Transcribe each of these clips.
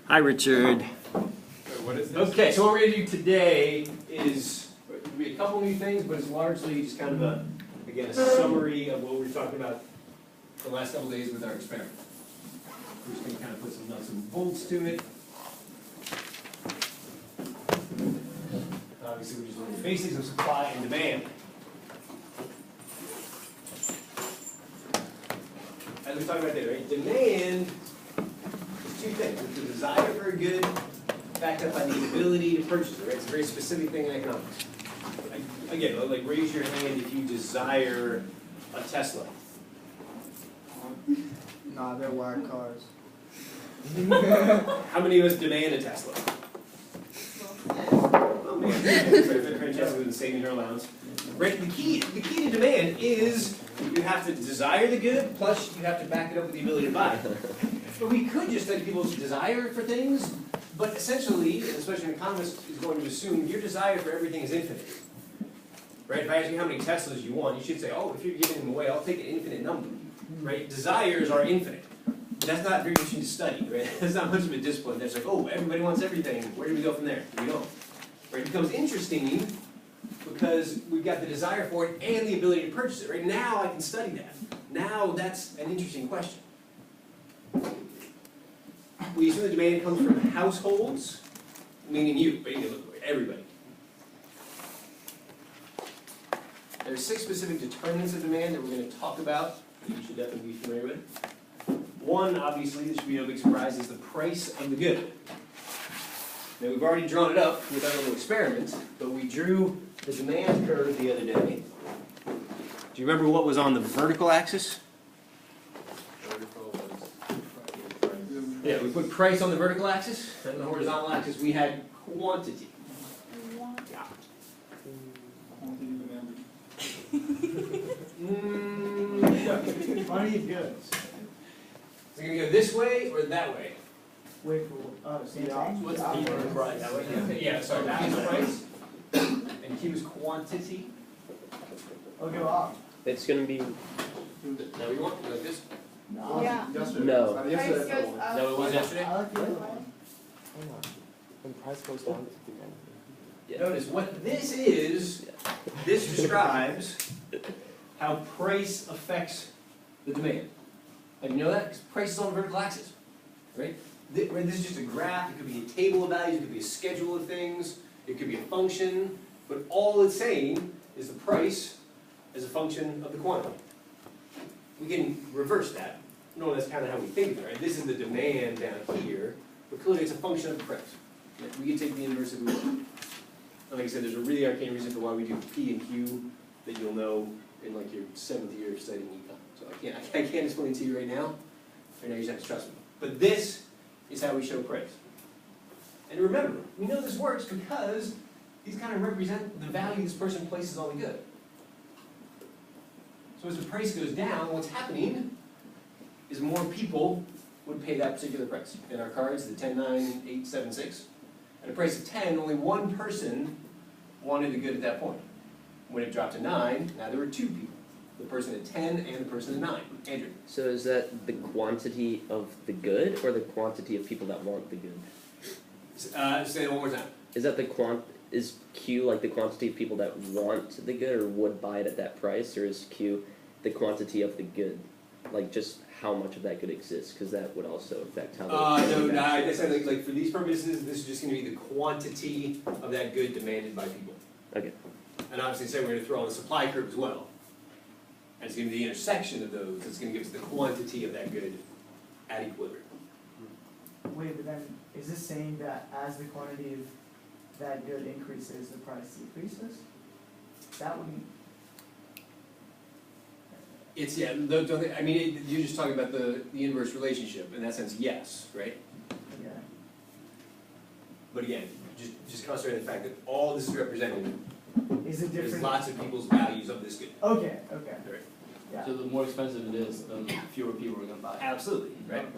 Hi, Richard. What is this? Okay, so what we're going to do today is it'll be a couple new things, but it's largely just kind of a, again, a summary of what we were talking about the last couple days with our experiment. We're just going to kind of put some nuts and bolts to it. Obviously, we're just learning the basics of supply and demand. As we talked about there, right? Demand is two things. It's the desire for a good backed up by the ability to purchase it, right? It's a very specific thing in economics. Again, like raise your hand if you desire a Tesla. Nah, they're wired cars. How many of us demand a Tesla? Oh man, Francesca was saving her allowance. Right, the key to demand is you have to desire the good, plus you have to back it up with the ability to buy it. But we could just study people's desire for things, but essentially, and especially an economist is going to assume your desire for everything is infinite. Right? If I ask you how many Teslas you want, you should say, oh, if you're giving them away, I'll take an infinite number. Right? Desires are infinite. That's not very interesting to study, right? That's not much of a discipline. That's like, oh, everybody wants everything. Where do we go from there? We don't. Right? It becomes interesting because we've got the desire for it and the ability to purchase it. Right? Now I can study that. Now that's an interesting question. We assume the demand comes from households, meaning you, but you can look at everybody. There are 6 specific determinants of demand that we're going to talk about that you should definitely be familiar with. One, obviously, this should be no big surprise, is the price of the good. Now, we've already drawn it up with our little experiment, but we drew the demand curve the other day. Do you remember what was on the vertical axis? Yeah, we put price on the vertical axis, and on the horizontal axis we had quantity. Yeah. Quantity of goods. Is it going to go this way or that way? Wait for same thing. What's P for price? That way? Yeah, sorry, P is price, and Q is quantity. I'll go up. It's going to be, Now we want like this? No. Yeah. no. Price goes up. No, it was yesterday. I like the other one. When price goes down, it's demand. Yeah. Notice what this is, this describes how price affects the demand. And you know that? Because price is on the vertical axis, right? This is just a graph, it could be a table of values, it could be a schedule of things, it could be a function, but all it's saying is the price as a function of the quantity. We can reverse that. No, that's kind of how we think of it, right? This is the demand down here, but clearly it's a function of the price. We can take the inverse if we want. And like I said, there's a really arcane reason for why we do P and Q that you'll know in like your 7th year of studying econ. So I can't explain it to you right now. Right now you just have to trust me. But this is how we show price. And remember, we know this works because these kind of represent the value this person places on the good. So as the price goes down, what's happening is more people would pay that particular price. In our cards, the 10, 9, 8, 7, 6. At a price of 10, only one person wanted the good at that point. When it dropped to 9, now there were 2 people. The person at 10 and the person at 9. Andrew. So is that the quantity of the good or the quantity of people that want the good? Say it one more time. Is that is Q like the quantity of people that want the good or would buy it at that price, or is Q the quantity of the good? Like just how much of that good exists, because that would also affect how No, I said like for these purposes, this is just going to be the quantity of that good demanded by people. Okay. And obviously, say we're going to throw on the supply curve as well. And it's going to be the intersection of those that's going to give us the quantity of that good at equilibrium. Wait, but then is this saying that as the quantity of that good increases, the price decreases? That wouldn't. It's, yeah, I mean, you're just talking about the inverse relationship. In that sense, yes, right? Yeah. But again, just concentrate on the fact that all this is representing Is it there's different? lots of people's values of this good. Okay. Right? Yeah. So the more expensive it is, the fewer people are going to buy it. Absolutely, right? Okay.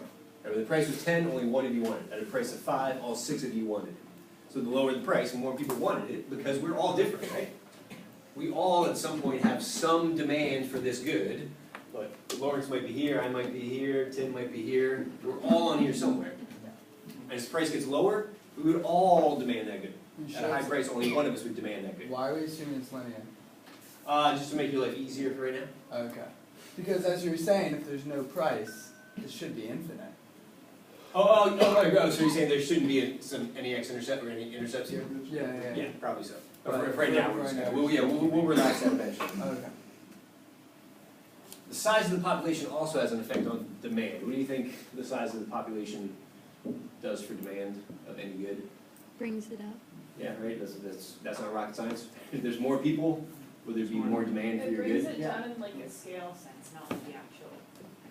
Right, when the price was 10, only 1 of you wanted it. At a price of 5, all 6 of you wanted it. So the lower the price, the more people wanted it, because we're all different, right? We all at some point have some demand for this good, but Lawrence might be here, I might be here, Tim might be here. We're all on here somewhere. And as price gets lower, we would all demand that good. You At a high sure? price, only one of us would demand that good. Why are we assuming it's linear? Just to make your life easier for right now. Okay. Because as you were saying, if there's no price, it should be infinite. Oh, so you're saying there shouldn't be any x-intercept or any intercepts here? Yeah. Yeah, probably so. But But for right now, we're right just now, gonna, we'll relax that eventually. Okay. The size of the population also has an effect on demand. What do you think the size of the population does for demand of any good? Brings it up. Yeah, right, that's not rocket science. If there's more people, will there be more demand for It your brings good? it down in like a scale sense, not like the actual,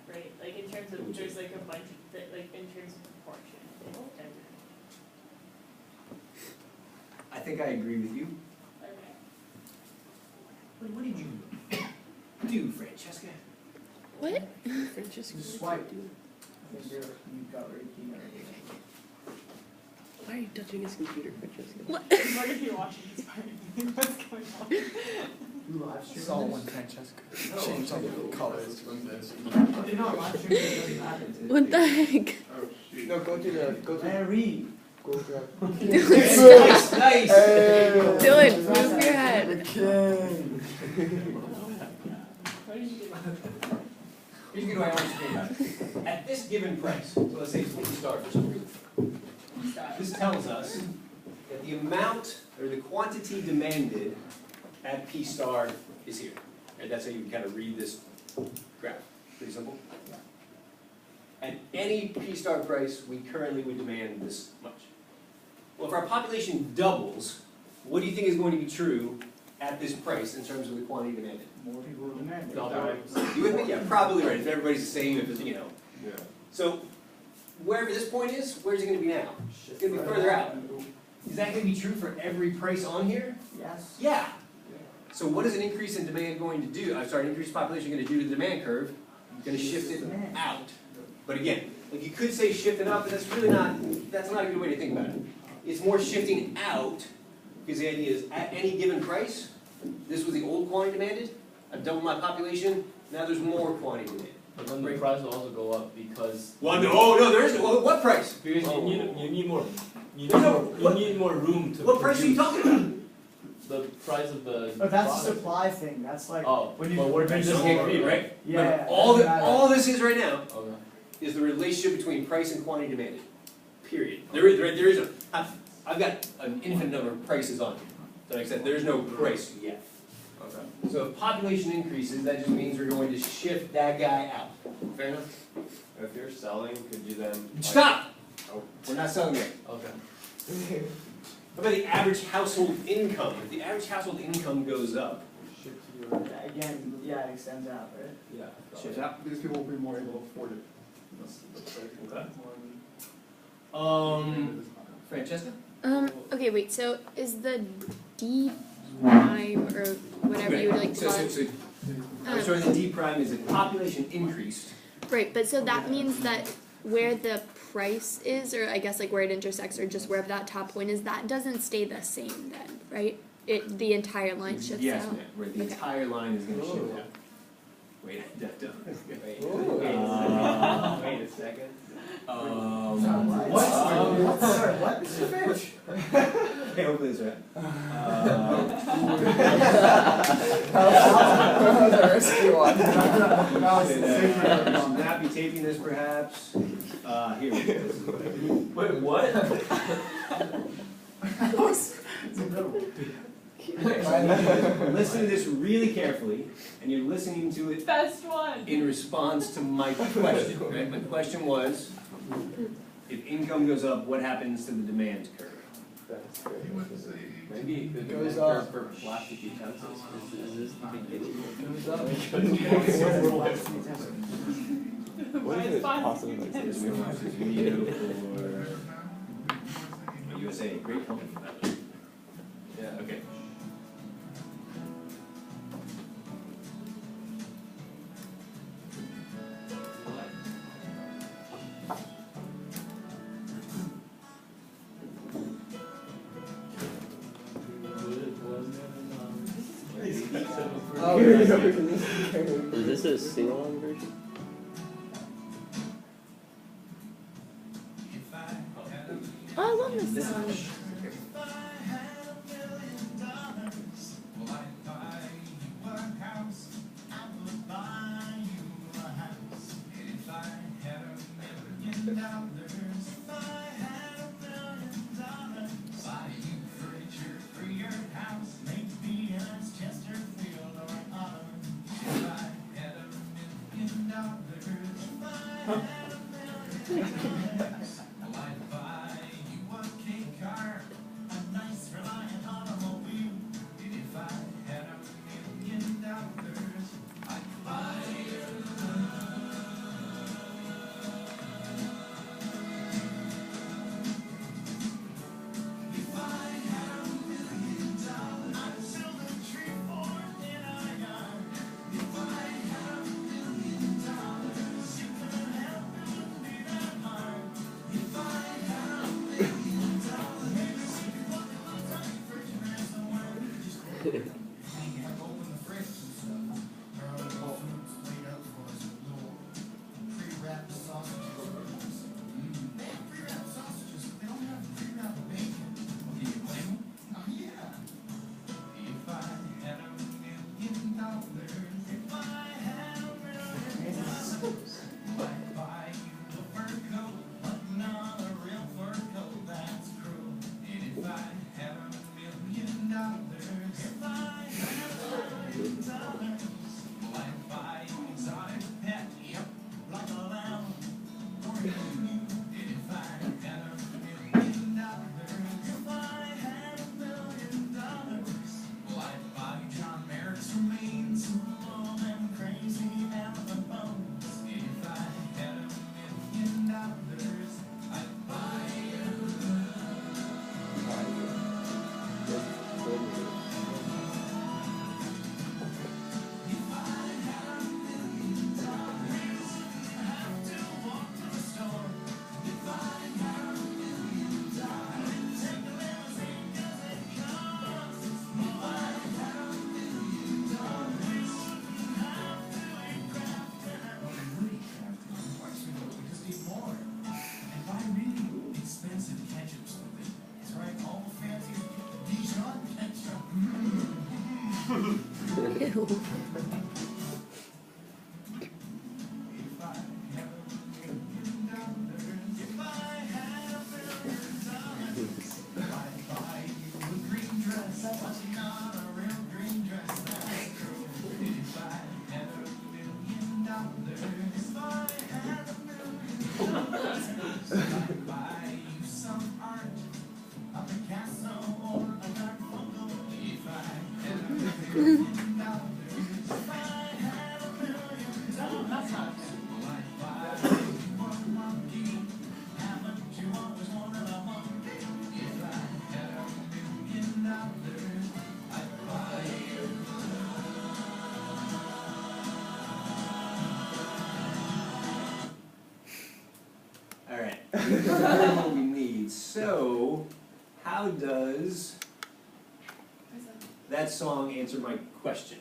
right? Like in terms of, there's like a bunch of, like in terms of proportion, it doesn't. I think I agree with you. Okay. What did you do, Francesca? What? Just swipe. I think you got rid of key navigation. Why are you touching his computer, Francesca? What if you're watching this part? What's going on? You live Saw streaming when this? Francesca changed all the colors from this. You're not live streaming, it doesn't matter. What the heck? No, go to Man, read. go grab. Nice, nice. Dylan, move your head. What did you do? Here's a good way I want you to think about it. At this given price, so let's say it's 50 stars for some reason. This tells us that the amount or the quantity demanded at P star is here. And that's how you kind of read this graph. Pretty simple. At any P star price, we currently would demand this much. Well, if our population doubles, what do you think is going to be true at this price in terms of the quantity demanded? More people will demand it. Double. You with me? Yeah, probably right. If everybody's the same, if it's, you know. Yeah. So, wherever this point is, where's it gonna be now? It's gonna be further out. Is that gonna be true for every price on here? Yes. Yeah. So what is an increase in demand going to do? I'm sorry, an increased population going to do to the demand curve? Gonna shift it out. But again, like you could say shift it up, but that's really not, that's not a good way to think about it. It's more shifting out, because the idea is at any given price, this was the old quantity demanded, I've doubled my population, now there's more quantity demanded. But then the price will also go up because Well, no, oh, no, there is, well, what price? because you need more No, you need more room to What price are you produce. talking about? The price of the But that's a product. supply thing, that's like, Oh, when you- but we're when just you- Okay, agree, right? yeah. Remember, all doesn't matter. this is right now Okay. is the relationship between price and quantity demanded. Period. There is a, I've got an infinite number of prices on here. So like I said, there's no price yet. Okay. So if population increases, that just means we're going to shift that guy out. Fair enough? If you're selling, could you then? Stop! Oh. We're not selling yet. Okay. How about the average household income? If the average household income goes up, Yeah, again, yeah, it extends out, right? Yeah. shifts out. Because people will be more able to afford it. Francesca? Okay, wait, so is the D prime or whatever you would like to So, call so, it? so, I'm sorry, the D prime is if population increased. Right, but so that means that where the price is, or I guess like where it intersects, or just wherever that top point is, that doesn't stay the same then, right? The entire line shifts Yes, out. ma'am, where the Okay. entire line is gonna shift out. Wait, Wait a second. What? Sorry, what? This is fish. Okay, hopefully that's right. That was a risky one. Snappy taping this perhaps. Here we go. Wait, what? It's a good one. Listen to this really carefully, and you're listening to it Best one. in response to my question, right? My question was, if income goes up, what happens to the demand curve? Maybe the Goes demand up. curve for plastic utensils is this the beginning? Goes up. Why is plastic This utensils? was this video for USA, great company, by the way. Yeah, okay. Oh, Is this a sing-along version? Oh, I love this song. Ew. That's not All right, we've covered what we need. So, how does that song answer my question?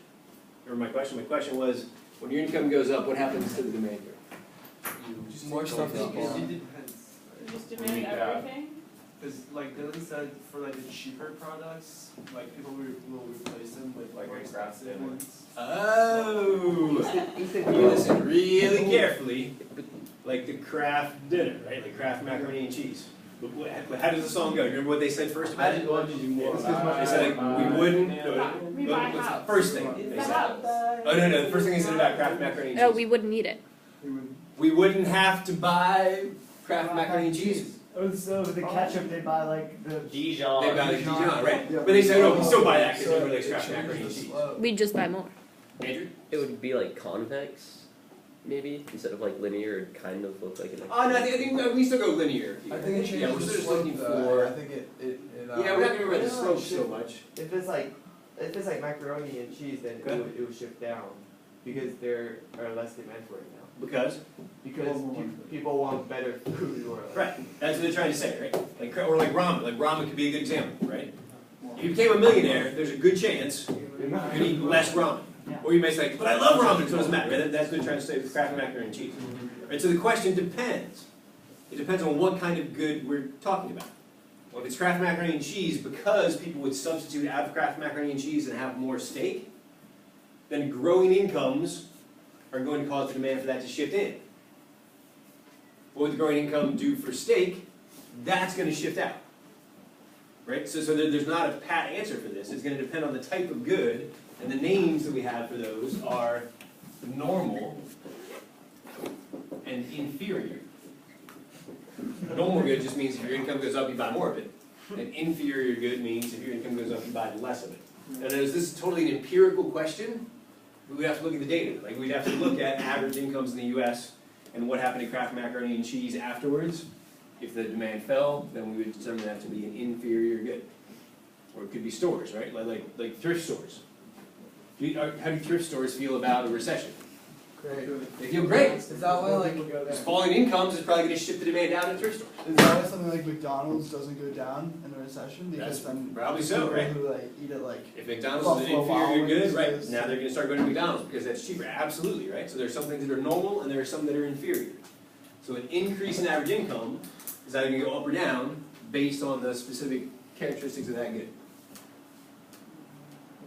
Or my question was, when your income goes up, what happens to the demand curve? More stuff is It born. depends. just demand everything. Because like Dylan said, for like the cheaper products, like people will replace them with like Like expensive Kraft ones. Oh! You listen really carefully, like the Kraft dinner, right? Like Kraft macaroni and cheese. But how does the song go? Remember what they said first about it? They said like, we wouldn't. We buy What's the house. first thing they The said? house. Oh no, the first thing they said about Kraft macaroni and cheese. Oh, we wouldn't eat it. We wouldn't have to buy Kraft macaroni and cheese. Oh, so the ketchup, they buy like the. Dijon. They buy like Dijon. Dijon, right? Yeah, But they said, no, we but still buy that because so everybody likes it Kraft changes macaroni and the cheese. slope. We'd just buy more. Andrew? It would be like convex, maybe, instead of like linear, it'd kind of look like an. Oh no, I think we still go linear. I think it changes Yeah, we're the still just slope looking though. for. I think it Yeah, we're not gonna worry about the No, slope shit. so much. If it's like macaroni and cheese, then Okay. it would shift down because there are less demand for it now. Because? Because people want better food or like. Right, that's what they're trying to say, right? Like, or like ramen. Like ramen could be a good example, right? If you became a millionaire, there's a good chance you could eat less ramen. Or you may say, but I love ramen, so it doesn't matter. Right? That's what they're trying to say with Kraft macaroni and cheese. Right? So the question depends. It depends on what kind of good we're talking about. Well, if it's Kraft macaroni and cheese, because people would substitute out of Kraft macaroni and cheese and have more steak, then growing incomes are going to cause the demand for that to shift in. What would the growing income do for steak? That's going to shift out. Right? So there's not a pat answer for this. It's going to depend on the type of good, and the names that we have for those are normal and inferior. Normal good just means if your income goes up, you buy more of it. And inferior good means if your income goes up, you buy less of it. And as this is totally an empirical question, we would have to look at the data. Like we'd have to look at average incomes in the US and what happened to Kraft macaroni and cheese afterwards. If the demand fell, then we would determine that to be an inferior good. Or it could be stores, right? Like thrift stores. How do thrift stores feel about a recession? Great. They feel great. Is that why like Because falling incomes is probably going to shift the demand down in thrift stores. is that why something like McDonald's doesn't go down in a recession? Because That's then probably so, people right? who like eat it like If McDonald's is an Buffalo inferior Wild good, Wings right, is- now they're gonna start going to McDonald's because that's cheaper, absolutely, right? So there are some things that are normal and there are some that are inferior. So an increase in average income is either gonna go up or down based on the specific characteristics of that good.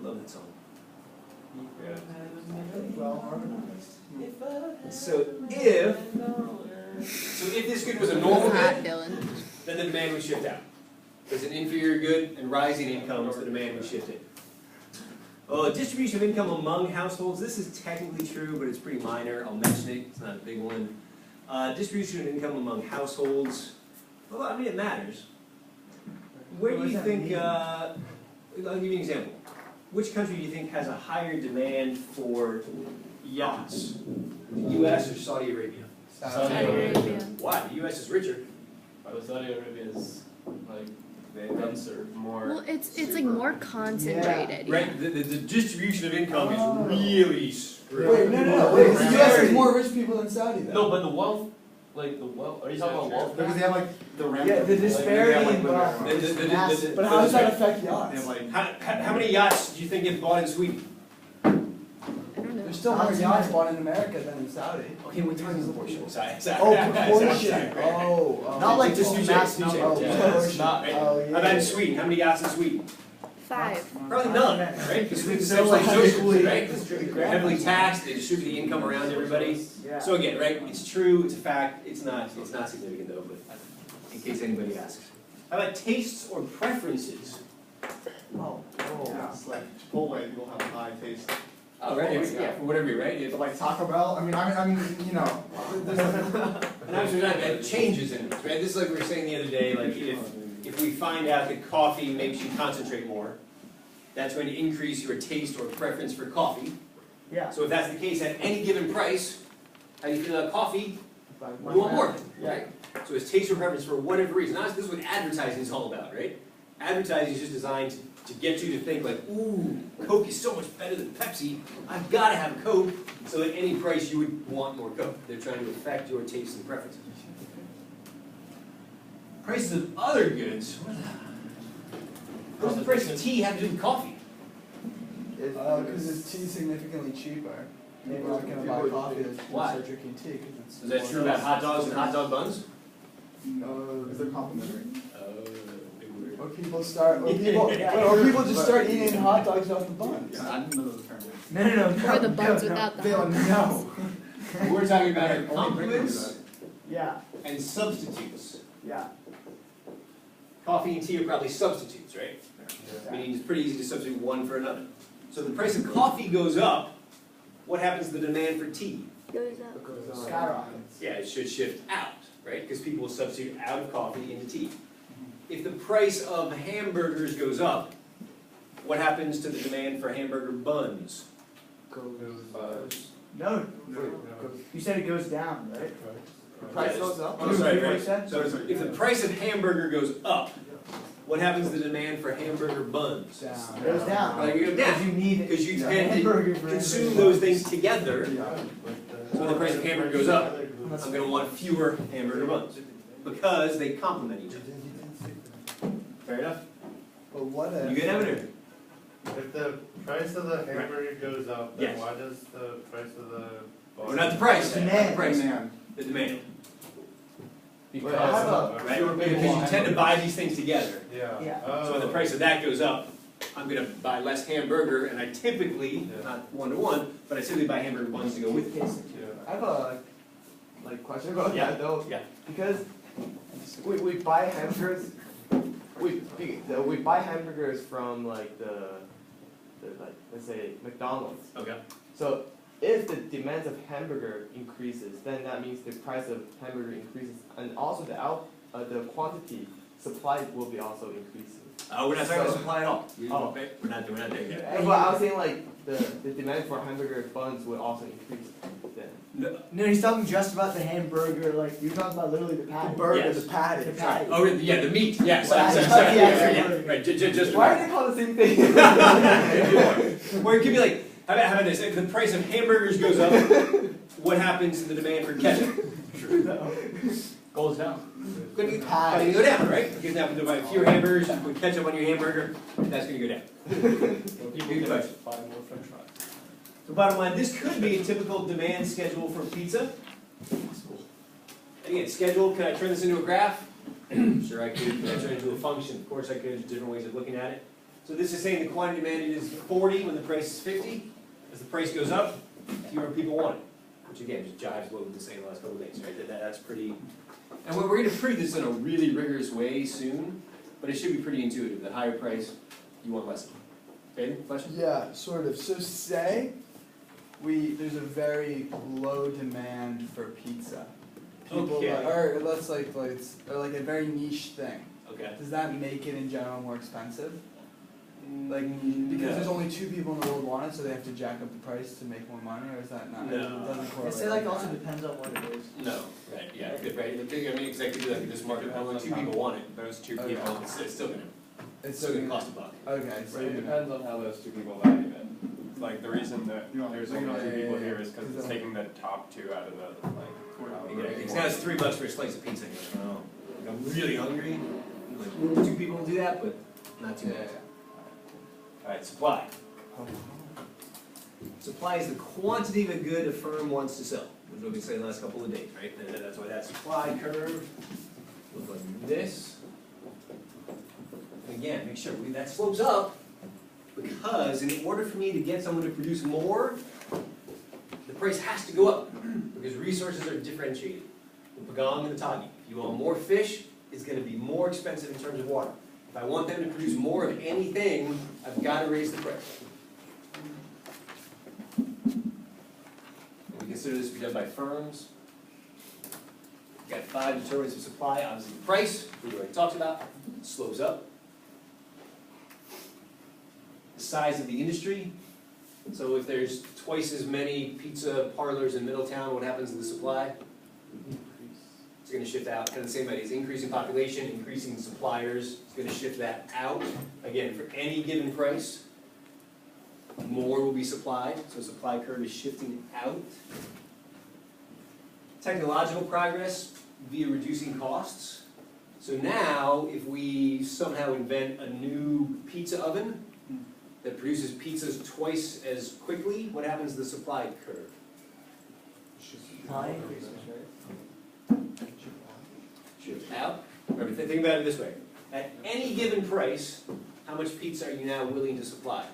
I love that song. well organized. So if this good was a normal Hot, good, Dylan. then the demand would shift out. If it's an inferior good and rising incomes, the demand would shift in. Distribution of income among households, this is technically true, but it's pretty minor. I'll mention it, it's not a big one. Distribution of income among households, well, I mean, it matters. Where do What you does that think, mean? I'll give you an example. Which country do you think has a higher demand for yachts? The US or Saudi Arabia? Saudi Arabia. Why? The US is richer. Saudi Arabia is like denser, more. Well, it's like more concentrated. Yeah. Right, the distribution of income is really screwed. Wait, no. Wait, the US has more rich people than Saudi though. No, but the wealth, like the wealth. Are you talking about wealth? Because they have like the rent. Yeah, the disparity in wealth The- the- is the- massive. But how does that affect They yachts? have like. How many yachts do you think get bought in Sweden? I don't know. There's still more yachts bought in America than in Saudi. Okay, we're talking proportion. Sorry. Oh, proportion. Oh. Not like Just just do mass checks, do number. checks. Oh, Yeah, it's not, right? Oh, How about in Sweden? How many yachts in Sweden? 5. Probably none, right? Because Sweden's So, like, essentially equally- socialist, right? They're heavily taxed, they distribute the income around everybody. Yeah. So again, right, it's true, it's a fact, it's not significant though, but in case anybody asks. How about tastes or preferences? Oh. Yeah, it's like Chipotle, people have high taste. Oh, right, yeah, for whatever, right? If, But like Taco Bell, I mean, you know. and obviously that changes in this, right? This is like we were saying the other day, like if we find out that coffee makes you concentrate more, that's going to increase your taste or preference for coffee. Yeah. So if that's the case, at any given price, how do you feel about coffee? You want more, right? So it's taste or preference for whatever reason. Honestly, this is what advertising is all about, right? Advertising is just designed to get you to think like, ooh, Coke is so much better than Pepsi. I've got to have Coke. So at any price, you would want more Coke. They're trying to affect your tastes and preferences. Prices of other goods. What does the price of tea have to do with coffee? Because it's tea significantly cheaper. Maybe we're not gonna buy coffee that's Why? start drinking tea because it's. Is that true about hot dogs and hot dog buns? No, because they're complimentary. Or people start, or people just start eating hot dogs off the buns. I didn't know those terms. No. Or the buns without the Bill, hot. no. We're talking about Only complements Yeah, and substitutes. yeah. Coffee and tea are probably substitutes, right? Meaning it's pretty easy to substitute one for another. So the price of coffee goes up, what happens to the demand for tea? Goes up. Skyrockets. Yeah, it should shift out, right? Because people will substitute out of coffee into tea. If the price of hamburgers goes up, what happens to the demand for hamburger buns? No, you said it goes down, right? Price goes up? Oh, sorry, What you right. said? So if the price of hamburger goes up, what happens to the demand for hamburger buns? It goes down. Like, you go Because down. you need it. Because you Yeah. tend to Hamburger for consume hamburger those buns. things together. So when the price of hamburger goes up, I'm going to want fewer hamburger buns because they complement each other. Fair enough? But what You if? good, Evan? If the price of the hamburger goes up, then Yes. why does the price of the Or not the price, not the Demand. price, Man. the demand. Because I have of- right? fewer people Because you want tend to hamburgers. buy these things together. Yeah. Yeah. So when the price of that goes up, I'm gonna buy less hamburger, and I typically, Yeah. not one-to-one, but I typically buy hamburger buns to go with it. I have a like question about Yeah, that though. yeah. Because we buy hamburgers, we buy hamburgers from like the like let's say McDonald's. Okay. So if the demand of hamburger increases, then that means the price of hamburger increases, and also the quantity supply will be also increasing. We're not talking about So- supply at all. Oh. Okay, we're not there yet. But I was saying like the demand for hamburger buns would also increase then. No. No, he's talking just about the hamburger, like, you're talking about literally the patty. Yes. patty. The patty. Oh, yeah, the meat, yes. Well, sorry, that's- yeah, yeah. right, just. Why are they called the same thing? Or it could be like, how about this, if the price of hamburgers goes up, what happens to the demand for ketchup? Goes down. Gonna go down, right? Because now if you buy fewer hamburgers, you put ketchup on your hamburger, that's gonna go down. People just buy more french fries. So bottom line, this could be a typical demand schedule for pizza. Again, schedule, can I turn this into a graph? Sure I could. Can I turn it into a function? Of course I could, there's different ways of looking at it. So this is saying the quantity demanded is 40 when the price is 50. As the price goes up, fewer people want it. Which again, just jives what we've been saying the last couple of days, right? That's pretty... And we're gonna prove this in a really rigorous way soon, but it should be pretty intuitive. The higher price, you want less. Okay, question? Yeah, sort of. So say there's a very low demand for pizza. People Okay. or let's like it's or like a very niche thing. Okay. Does that make it in general more expensive? Like No. because there's only 2 people in the world want it, so they have to jack up the price to make more money, or is that not? No. It doesn't I correlate. say like like also that. depends on what it is. No, right, yeah, good, right, the thing, I mean, exactly like this market, only 2 people want it, Those two Okay. people. it's still gonna, It's it's still gonna cost a buck. Okay, so Right, it you- depends on how those two people value it. Like, the reason that there's only two people here is because it's taking the top two out of the, like, Because now it's $3 for a slice of pizza, you're like, oh, like, I'm really hungry, like, 2 people will do that, but not too yeah. much. Alright, supply. Supply is the quantity of a good a firm wants to sell, which is what we said the last couple of days, right? And that's why that supply curve looks like this. Again, make sure that slopes up, because in order for me to get someone to produce more, the price has to go up, because resources are differentiated. The pagong and the tagi. If you want more fish, it's gonna be more expensive in terms of water. If I want them to produce more of anything, I've got to raise the price. We consider this to be done by firms. You've got 5 determinants of supply. Obviously, the price, we already talked about, slopes up. The size of the industry. So if there's twice as many pizza parlors in Middletown, what happens to the supply? It's going to shift out. Kind of the same idea. It's increasing population, increasing suppliers. It's going to shift that out. Again, for any given price, more will be supplied. So supply curve is shifting out. Technological progress via reducing costs. So now, if we somehow invent a new pizza oven that produces pizzas twice as quickly, what happens to the supply curve? Supply increases, right? Shift out. Remember, think about it this way. At any given price, how much pizza are you now willing to supply?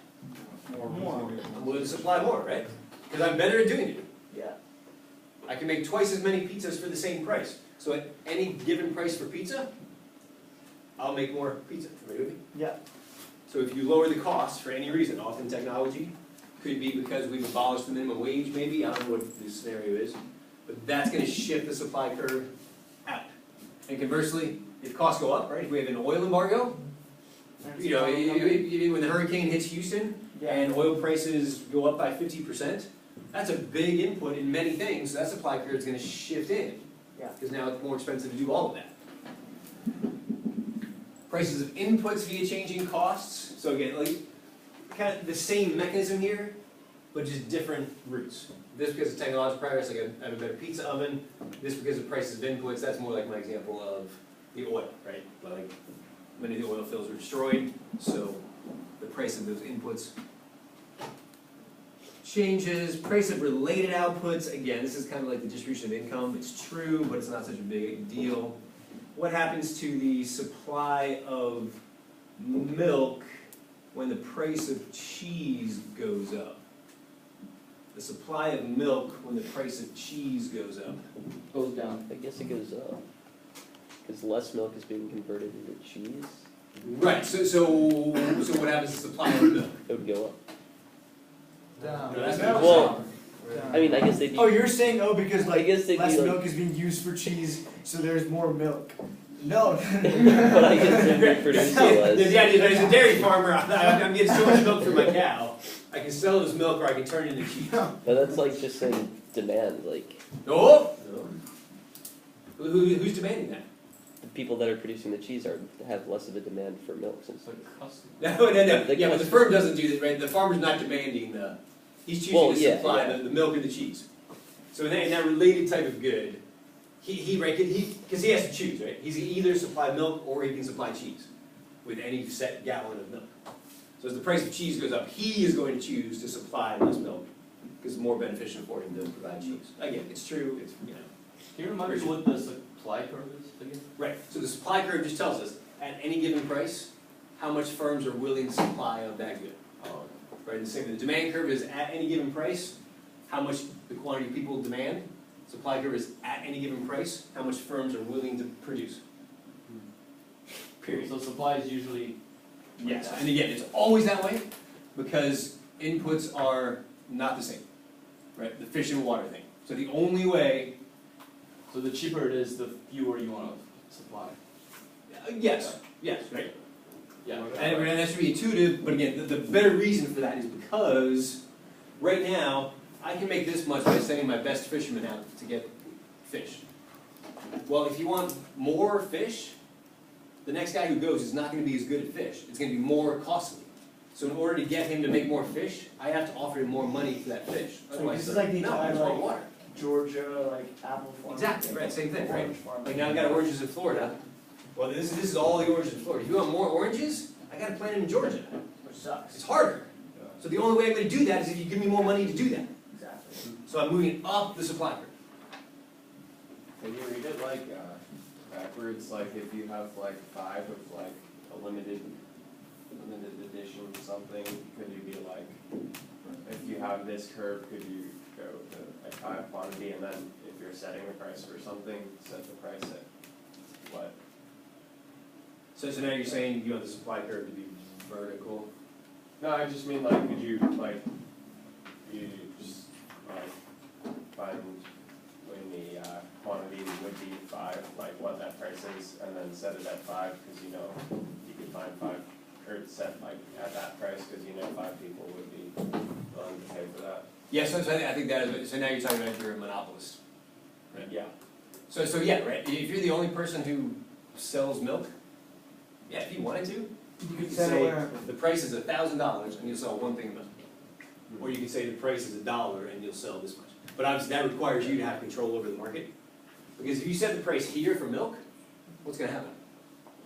More. I'm willing to supply more, right? Because I'm better at doing it. Yeah. I can make twice as many pizzas for the same price. So at any given price for pizza, I'll make more pizza. Everybody with me? Yeah. So if you lower the cost for any reason, often technology, could be because we've abolished the minimum wage maybe, I don't know what the scenario is, but that's going to shift the supply curve out. And conversely, if costs go up, right, if we have an oil embargo, you know, when the hurricane hits Houston and oil prices go up by 50%, that's a big input in many things, so that supply curve is going to shift in. Yeah. Because now it's more expensive to do all of that. Prices of inputs via changing costs. So again, like kind of the same mechanism here, but just different routes. This because of technological progress, like I have a better pizza oven. This because of prices of inputs. That's more like my example of the oil, right? Like many of the oil fields were destroyed, so the price of those inputs changes. Price of related outputs. Again, this is kind of like the distribution of income. It's true, but it's not such a big deal. what happens to the supply of milk when the price of cheese goes up? The supply of milk when the price of cheese goes up. Goes down. I guess it goes up. Because less milk is being converted into cheese. Right, so what happens to the supply of milk? It would go up. Down. No, that's Down. Well, Down. I mean, I guess they'd be. Oh, you're saying, oh, because I like guess they'd less be like. milk is being used for cheese, so there's more milk. No. But I guess they'd be producing less. The idea is, as a dairy farmer, I'm getting so much milk from my cow, I can sell this milk or I can turn it into cheese. But that's like just saying demand, like Oh! Who's demanding that? the people that are producing the cheese have less of a demand for milk since. It's like custom. No. The Yeah, but the customer- firm doesn't do that, right? The farmer's not demanding he's choosing Well, to yeah, supply yeah. the milk or the cheese. So in that related type of good, because he has to choose, right? He's either supply milk or he can supply cheese with any set gallon of milk. So as the price of cheese goes up, he is going to choose to supply less milk because it's more beneficial for him to provide cheese. Again, it's true, it's, you know. Can you remind me what the supply curve is again? Right, so the supply curve just tells us, at any given price, how much firms are willing to supply of that good. Oh, Right, the same, the demand curve is at any given price, how much the quantity of people demand. Supply curve is at any given price, how much firms are willing to produce. Period. so supply is usually. Yes, and again, it's always that way, because inputs are not the same. Right, the fish and water thing. So the only way, So the cheaper it is, the fewer you want to supply. yes, right. Yeah. And that should be intuitive, but again, the better reason for that is because right now, I can make this much by sending my best fishermen out to get fish. Well, if you want more fish, the next guy who goes is not going to be as good at fish. It's going to be more costly. So in order to get him to make more fish, I have to offer him more money for that fish. So Otherwise, this is like the no, I entire just want like water. Georgia, like apple farm. Exactly, right, same thing, right? Orange farm. Like now I've got oranges in Florida. Well, this is all the oranges in Florida. If you want more oranges, I got to plant them in Georgia. Which sucks. It's harder. So the only way I'm going to do that is if you give me more money to do that. Exactly. So I'm moving up the supply curve. Can you read it like backwards, like if you have like 5 of like a limited edition something, could you be like, if you have this curve, could you go to a 5 quantity, and then if you're setting a price for something, set the price at what? So now you're saying you want the supply curve to be vertical? No, I just mean like, could you like, you just like find when the quantity would be 5, like what that price is, and then set it at 5, because you know you could find 5, or set like at that price, because you know 5 people would be willing to pay for that. Yeah, so I think that is, so now you're talking about if you're a monopolist. Right. Yeah. So yeah, right, if you're the only person who sells milk, yeah, if you wanted to, You you could could set say it where, the price is $1,000 and you'll sell one thing of milk. Or you could say the price is $1 and you'll sell this much. But obviously that requires you to have control over the market. Because if you set the price here for milk, what's gonna happen?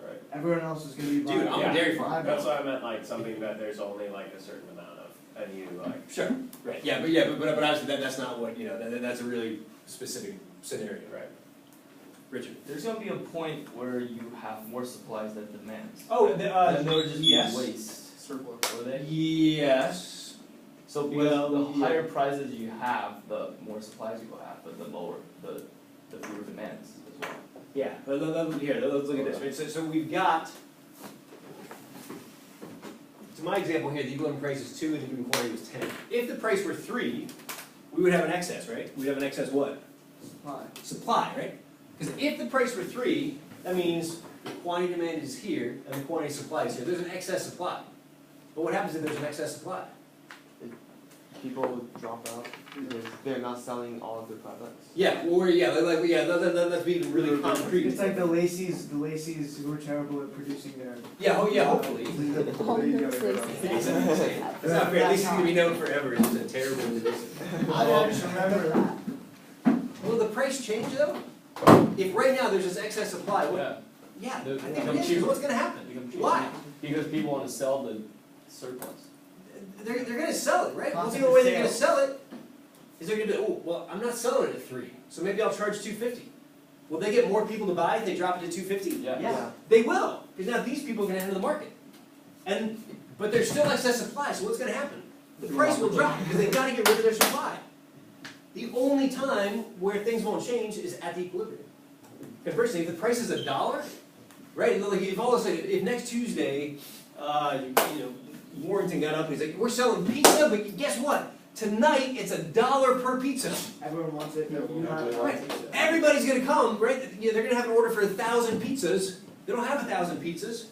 Right. everyone else is gonna be buying. Dude, I'm Yeah. a dairy farmer. That's why I meant like something that there's only like a certain amount of, and you like. Sure, right, but obviously that's not what, you know, that's a really specific scenario. Right. Richard? There's gonna be a point where you have more supplies than demands. Oh, Then there would just be yes. waste. Surplus. Will they? Yes. So because Well, the yeah. higher prices you have, the more supplies you will have, but the lower, the fewer demands as well. Yeah, let's look at this, right, so we've got, to my example here, the equivalent price is 2 and the equivalent quantity was 10. If the price were 3, we would have an excess, right? We'd have an excess what? Supply. Supply, right? Because if the price were 3, that means the quantity demand is here and the quantity supply is here. There's an excess supply. But what happens if there's an excess supply? People would drop out because they're not selling all of their products. Yeah, let's be really concrete. It's like the Lacey's who are terrible at producing their. Hopefully. It's not fair, at least he's gonna be known forever as a terrible individual. I always remember that. Will the price change though? If right now there's this excess supply, what? Yeah, I They'll think become it is, cheaper. what's gonna happen? Become cheaper. Why? Because people wanna sell the surplus. They're gonna sell it, right? What's Concept the only way of they're gonna sales. sell it? Is they're gonna be, oh, well, I'm not selling it at 3, so maybe I'll charge $2.50. Will they get more people to buy if they drop it to $2.50? Yeah. They will, because now these people are gonna enter the market. But there's still excess supply, so what's gonna happen? The price will drop, because they've gotta get rid of their supply. The only time where things won't change is at the equilibrium. Conversely, if the price is $1, right, like if all of a sudden, if next Tuesday, Warrington got up and he's like, we're selling pizza, but guess what? Tonight, it's $1 per pizza. Everyone wants it, you have Right. Everybody's gonna come, right? Yeah, they're gonna have an order for 1,000 pizzas. They don't have 1,000 pizzas.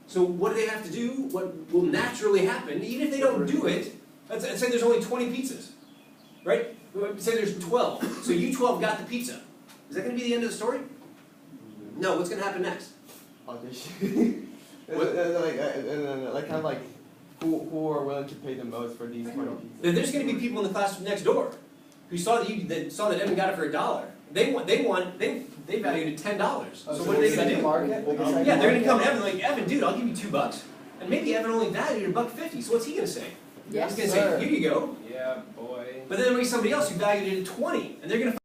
So what do they have to do? What will naturally happen, even if they don't do it, let's say there's only 20 pizzas, right? Say there's 12, so you 12 got the pizza. Is that gonna be the end of the story? No, what's gonna happen next? Audition. What? Like kind of like who are willing to pay the most for these 20 pieces? Then there's gonna be people in the class next door who saw that Evan got it for $1. They valued it $10. So what are they gonna do? Yeah, they're gonna come to Evan like, Evan, dude, I'll give you $2. And maybe Evan only valued $1.50, so what's he gonna say? Yes. He's gonna say, here you go. Yeah, boy. But then there'll be somebody else who valued it at 20, and they're gonna